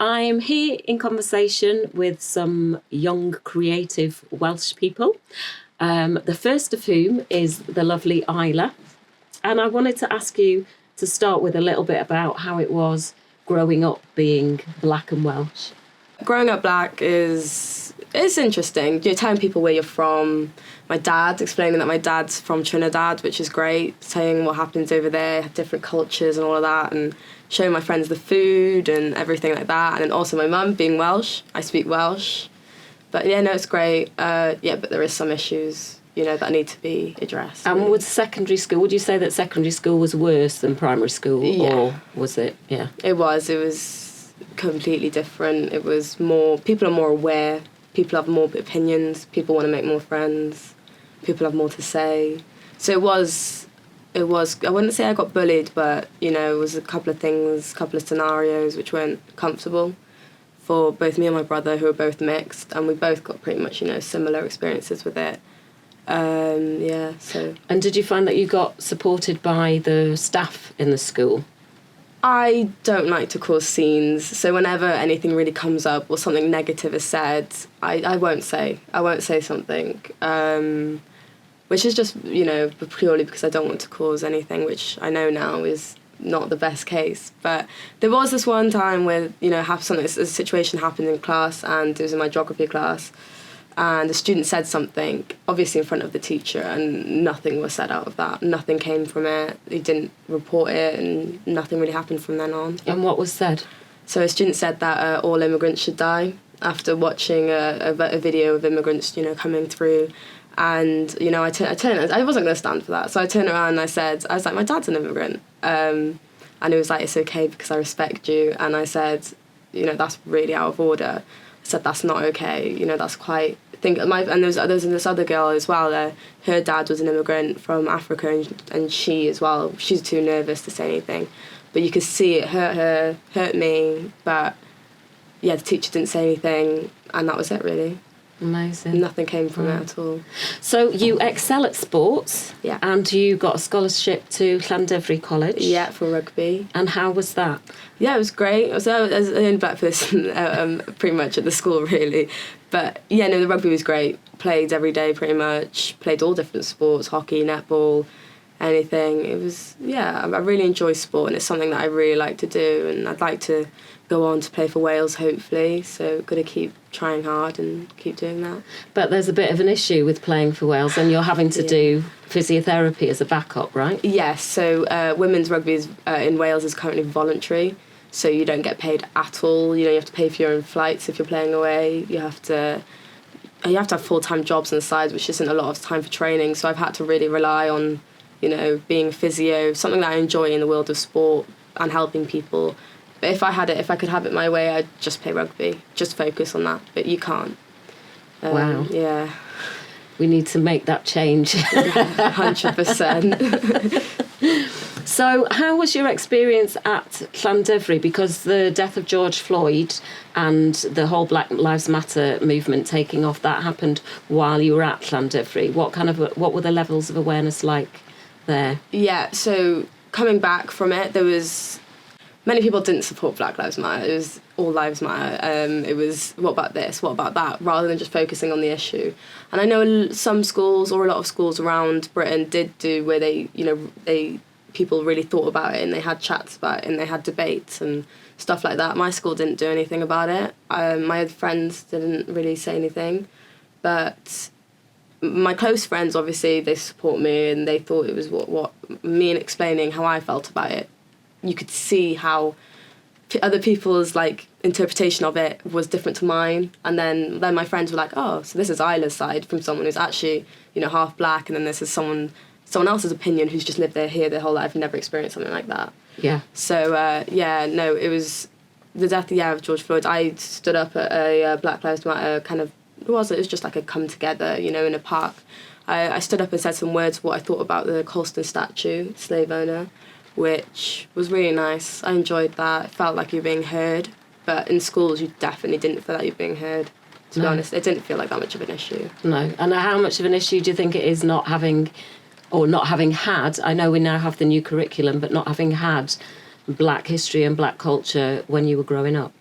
I'm here in conversation with some young, creative Welsh people, the first of whom is the lovely Isla. And I wanted to ask you to start with a little bit about how it was growing up being black and Welsh. Growing up black is interesting. You're telling people where you're from. My dad, explaining that my dad's from Trinidad, which is great, saying what happens over there, different cultures and all of that, and showing my friends the food and everything like that. And then also my mum being Welsh. I speak Welsh. But yeah, no, it's great. But there is some issues, that need to be addressed. And with secondary school, would you say that secondary school was worse than primary school? Yeah. Or was it? Yeah. It was completely different. It was more, people are more aware. People have more opinions. People want to make more friends. People have more to say. So it was, I wouldn't say I got bullied, but, it was a couple of scenarios which weren't comfortable for both me and my brother, who were both mixed, and we both got pretty much, similar experiences with it. So. And did you find that you got supported by the staff in the school? I don't like to cause scenes, so whenever anything really comes up or something negative is said, I won't say something, which is just, purely because I don't want to cause anything, which I know now is not the best case. But there was this one time where, a situation happened in class, and it was in my geography class, and the student said something, obviously in front of the teacher, and nothing was said out of that. Nothing came from it. He didn't report it, and nothing really happened from then on. And what was said? So a student said that all immigrants should die after watching a video of immigrants, coming through. And, I turned, I wasn't going to stand for that. So I turned around and I was like, my dad's an immigrant. And he was like, it's okay because I respect you. And I said, that's really out of order. I said, that's not okay. That's quite... and there was this other girl as well. Her dad was an immigrant from Africa, and she as well. She's too nervous to say anything, but you could see it hurt me. But yeah, the teacher didn't say anything, and that was it really. Amazing. Nothing came from it at all. So you excel at sports, yeah, and you got a scholarship to Llandefri College. Yeah, for rugby. And how was that? Yeah, it was great. I was the only black person pretty much at the school, really. But yeah, no, the rugby was great. Played every day pretty much. Played all different sports, hockey, netball, anything. It was, I really enjoy sport, and it's something that I really like to do, and I'd like to go on to play for Wales, hopefully. So got to keep trying hard and keep doing that. But there's a bit of an issue with playing for Wales, and you're having to do physiotherapy as a backup, right? Yes, so women's rugby in Wales is currently voluntary, so you don't get paid at all. You have to pay for your own flights if you're playing away. You have to have full-time jobs on the side, which isn't a lot of time for training. So I've had to really rely on, being physio, something that I enjoy in the world of sport and helping people. But if I could have it my way, I'd just play rugby, just focus on that. But you can't. Wow. Yeah. We need to make that change. 100%. So how was your experience at Llandefri? Because the death of George Floyd and the whole Black Lives Matter movement taking off, that happened while you were at Llandefri. What were the levels of awareness like there? Yeah, so coming back from it, there was... Many people didn't support Black Lives Matter. It was all lives matter. It was, what about this, what about that, rather than just focusing on the issue. And I know some schools, or a lot of schools around Britain, did do where people really thought about it, and they had chats about it, and they had debates and stuff like that. My school didn't do anything about it. My other friends didn't really say anything. But my close friends, obviously, they support me, and they thought it was what me and explaining how I felt about it. You could see how other people's interpretation of it was different to mine, and then my friends were like, oh, so this is Isla's side from someone who's actually half black, and then this is someone else's opinion who's just lived here their whole life and never experienced something like that. Yeah. So it was the death of George Floyd. I stood up at a Black Lives Matter it was just like a come together, in a park. I stood up and said some words what I thought about the Colston statue, slave owner, which was really nice. I enjoyed that. It felt like you were being heard. But in schools, you definitely didn't feel like you were being heard. To be honest, it didn't feel like that much of an issue. No. And how much of an issue do you think it is not having had, I know we now have the new curriculum, but not having had Black history and Black culture when you were growing up?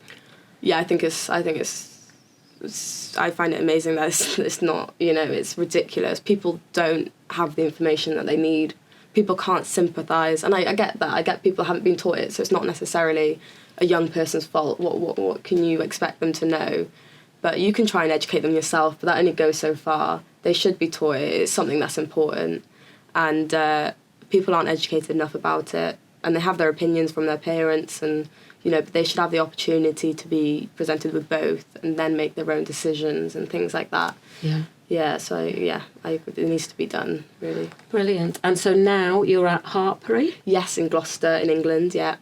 yeah, I find it amazing that it's not, it's ridiculous. People don't have the information that they need. People can't sympathise, and I get that. I get people haven't been taught it, so it's not necessarily a young person's fault. What can you expect them to know? But you can try and educate them yourself, but that only goes so far. They should be taught it. It's something that's important, and people aren't educated enough about it, and they have their opinions from their parents, and but they should have the opportunity to be presented with both and then make their own decisions and things like that. Yeah, so it needs to be done, really. Brilliant. And so now you're at Hartpury? Yes, in Gloucester, in England, yeah.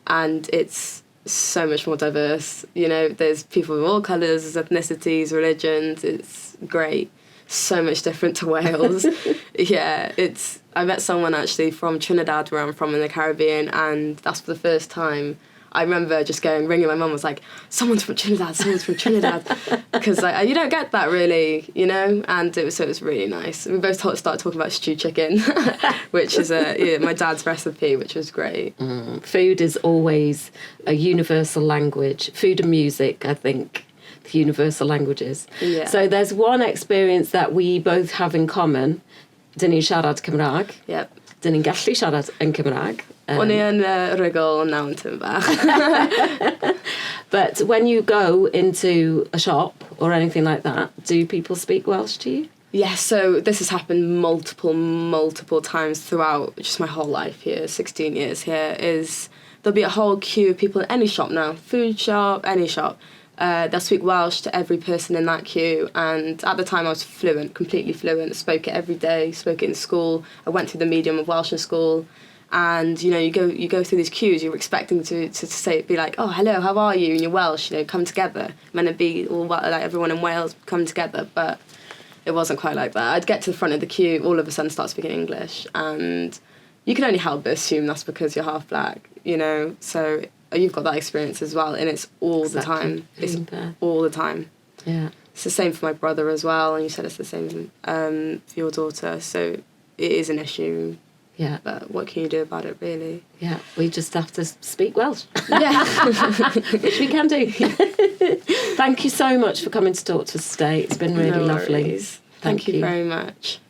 And it's so much more diverse. There's people of all colours, ethnicities, religions. It's great. So much different to Wales. Yeah, I met someone actually from Trinidad, where I'm from, in the Caribbean, and that's for the first time. I remember just ringing my mum, was like, someone's from Trinidad, because you don't get that really, and it was really nice. We both started talking about stewed chicken, which is my dad's recipe, which was great. Food is always a universal language. Food and music, I think, the universal languages. Yeah. So there's one experience that we both have in common. Dyn ni'n siarad Cymraeg. Yep. Dyn ni'n gallu siarad yn Cymraeg. O'n i yn rygl naw yn tym bach. But when you go into a shop or anything like that, do people speak Welsh to you? Yes, so this has happened multiple times throughout just my whole life here, 16 years here, there'll be a whole queue of people in any shop now, food shop, any shop. They'll speak Welsh to every person in that queue, and at the time I was fluent, completely fluent, spoke it every day, spoke it in school. I went through the medium of Welsh in school. And you go through these queues. You're expecting to say, be like, oh, hello, how are you? And you're Welsh, come together. Meant to be all like everyone in Wales come together, but it wasn't quite like that. I'd get to the front of the queue, all of a sudden start speaking English, and you can only help but assume that's because you're half black, So you've got that experience as well, and it's all the time. It's all the time. Yeah. It's the same for my brother as well, and you said it's the same for your daughter. So it is an issue. Yeah. But what can you do about it, really? Yeah, we just have to speak Welsh. Yeah. Which we can do. Thank you so much for coming to talk to us today. It's been really lovely. Thank you very much.